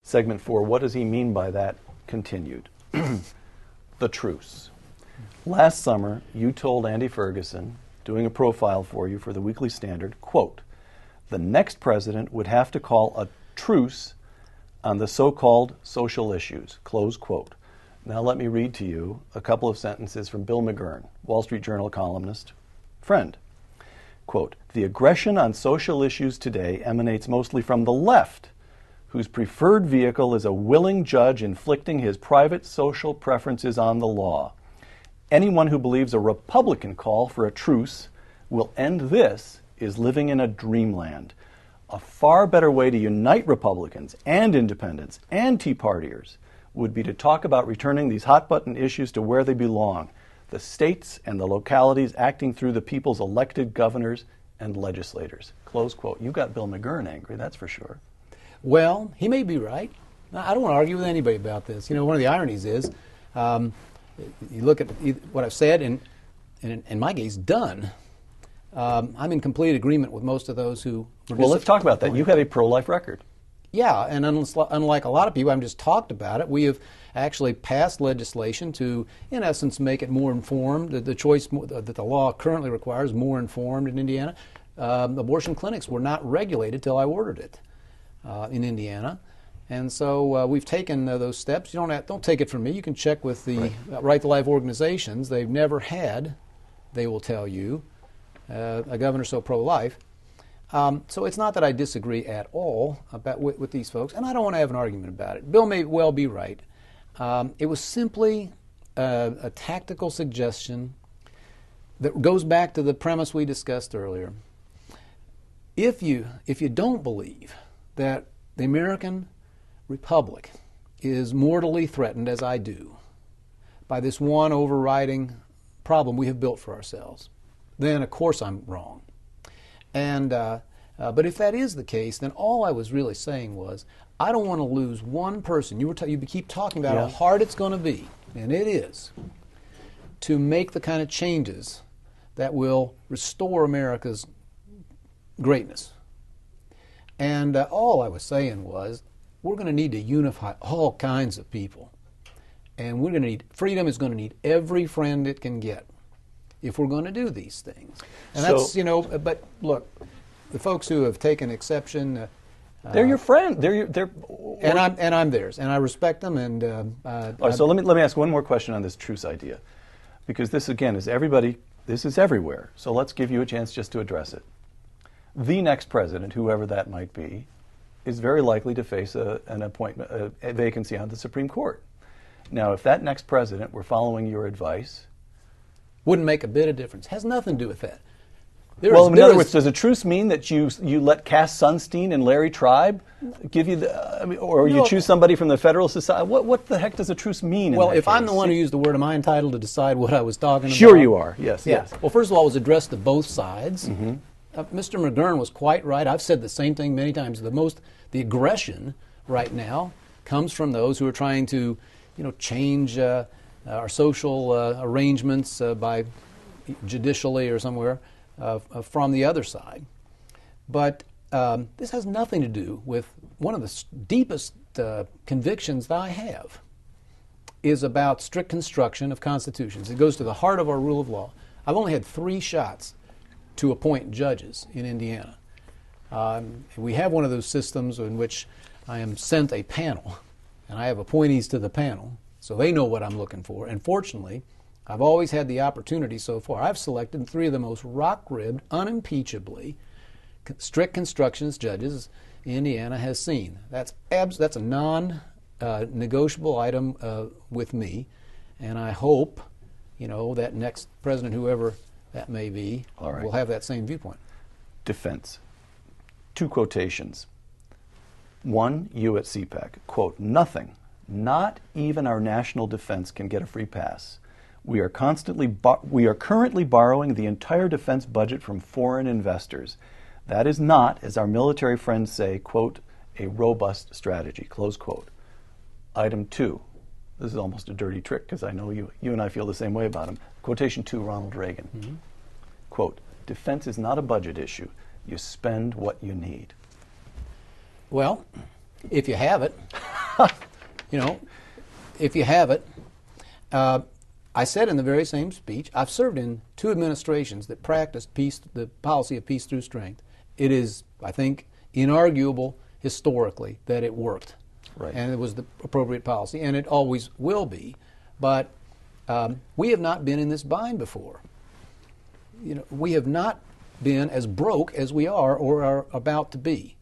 Segment 4, what does he mean by that? Continued. The truce. Last summer, you told Andy Ferguson, doing a profile for you for the Weekly Standard, quote, the next president would have to call a truce on the so-called social issues, close quote. Now let me read to you a couple of sentences from Bill McGurn, Wall Street Journal columnist, friend. Quote, the aggression on social issues today emanates mostly from the left, whose preferred vehicle is a willing judge inflicting his private social preferences on the law. Anyone who believes a Republican call for a truce will end this is living in a dreamland. A far better way to unite Republicans and independents and Tea Partiers would be to talk about returning these hot-button issues to where they belong, the states and the localities acting through the people's elected governors and legislators. Close quote. You got Bill McGurn angry, that's for sure. Well, he may be right. I don't want to argue with anybody about this. You know, one of the ironies is, you look at what I've said and in my case, done. I'm in complete agreement with most of those who... Well, let's talk about that. You have a pro-life record. Yeah, and unlike a lot of people, I've just talked about it. We have actually passed legislation to, in essence, make it more informed. The choice that the law currently requires more informed in Indiana. Abortion clinics were not regulated till I ordered it in Indiana, and so we've taken those steps. You don't take it from me. You can check with the Right to Life organizations. They've never had, they will tell you, a governor so pro-life. So it's not that I disagree at all with these folks, and I don't want to have an argument about it. Bill may well be right. It was simply a tactical suggestion that goes back to the premise we discussed earlier. If you don't believe that the American Republic is mortally threatened, as I do, by this one overriding problem we have built for ourselves, then of course I'm wrong. And but if that is the case, then all I was really saying was, I don't want to lose one person. You keep talking about how hard it's going to be, and it is, to make the kind of changes that will restore America's greatness. And all I was saying was, we're going to need to unify all kinds of people, and we're going to need freedom is going to need every friend it can get if we're going to do these things. And that's, but look, the folks who have taken exception, they're your friend. And I'm theirs, and I respect them. And all right, so let me ask one more question on this truce idea, because this again is everybody. This is everywhere. So let's give you a chance just to address it. The next president, whoever that might be, is very likely to face a vacancy on the Supreme Court. Now, if that next president were following your advice, wouldn't make a bit of difference. Has nothing to do with that. In other words, does a truce mean that you let Cass Sunstein and Larry Tribe give you you choose somebody from the Federal Society? What the heck does a truce mean? Well, if I'm the one who used the word, am I entitled to decide what I was talking about? Sure, you are. Yes. Yeah. Yes. Well, first of all, it was addressed to both sides. Mm-hmm. Mr. McGurn was quite right. I've said the same thing many times. The aggression right now comes from those who are trying to, change our social arrangements by judicially or somewhere from the other side. But this has nothing to do with one of the deepest convictions that I have is about strict construction of constitutions. It goes to the heart of our rule of law. I've only had 3 shots to appoint judges in Indiana. We have one of those systems in which I am sent a panel, and I have appointees to the panel, so they know what I'm looking for. And fortunately, I've always had the opportunity so far. I've selected 3 of the most rock-ribbed, unimpeachably strict constructions judges Indiana has seen. That's a non-negotiable item with me, and I hope, that next president, whoever that may be, will have that same viewpoint. Defense. 2 quotations. One, you at CPAC, quote, nothing, not even our national defense can get a free pass. We are currently borrowing the entire defense budget from foreign investors. That is not, as our military friends say, quote, a robust strategy, close quote. Item 2. This is almost a dirty trick because I know you and I feel the same way about him. Quotation 2, Ronald Reagan. Mm-hmm. Quote, defense is not a budget issue. You spend what you need. Well, if you have it. You know, if you have it. I said in the very same speech, I've served in 2 administrations that practiced peace, the policy of peace through strength. It is, I think, inarguable historically that it worked. Right. And it was the appropriate policy, and it always will be. But we have not been in this bind before. You know, we have not been as broke as we are or are about to be.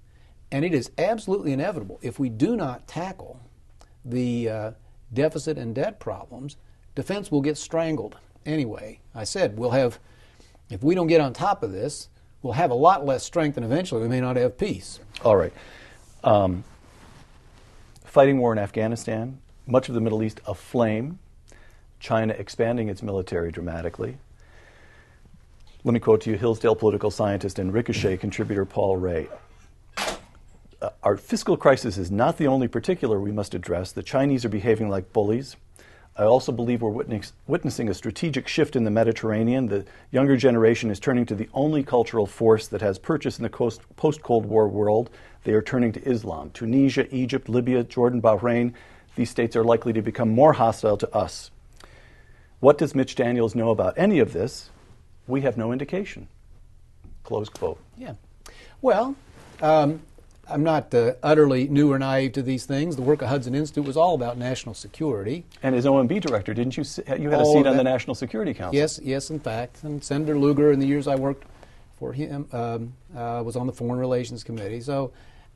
And it is absolutely inevitable if we do not tackle the deficit and debt problems, defense will get strangled anyway. I said we'll have, if we don't get on top of this, we'll have a lot less strength and eventually we may not have peace. All right. Fighting war in Afghanistan, much of the Middle East aflame, China expanding its military dramatically. Let me quote to you Hillsdale political scientist and Ricochet contributor Paul Ray. Our fiscal crisis is not the only particular we must address. The Chinese are behaving like bullies. I also believe we're witnessing a strategic shift in the Mediterranean. The younger generation is turning to the only cultural force that has purchase in the post-Cold War world. They are turning to Islam. Tunisia, Egypt, Libya, Jordan, Bahrain, these states are likely to become more hostile to us. What does Mitch Daniels know about any of this? We have no indication. Close quote. Yeah. Well, I'm not utterly new or naive to these things. The work of Hudson Institute was all about national security. And as OMB director, didn't you? You had a seat on the National Security Council. Yes, in fact. And Senator Lugar, in the years I worked for him, was on the Foreign Relations Committee. So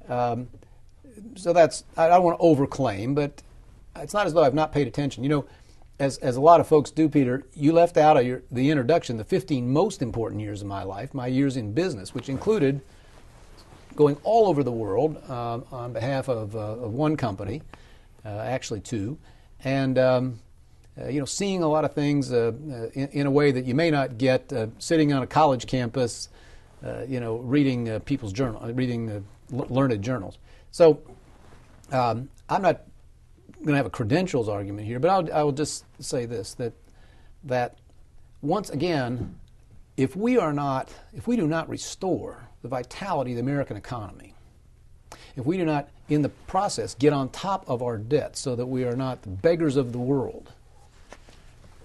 that's, I don't want to overclaim, but it's not as though I've not paid attention. You know, as a lot of folks do, Peter, you left out of the introduction the 15 most important years of my life, my years in business, which included going all over the world on behalf of one company, actually 2, and you know, seeing a lot of things in a way that you may not get sitting on a college campus, you know, reading people's journal, reading learned journals. So I'm not going to have a credentials argument here, but I will just say this: that once again, if we do not restore the vitality of the American economy, if we do not, in the process, get on top of our debt so that we are not the beggars of the world,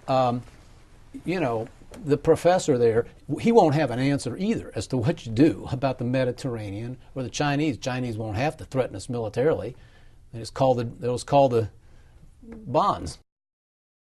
you know, the professor there, he won't have an answer either as to what you do about the Mediterranean or the Chinese. Chinese won't have to threaten us militarily. They'll just call the bonds.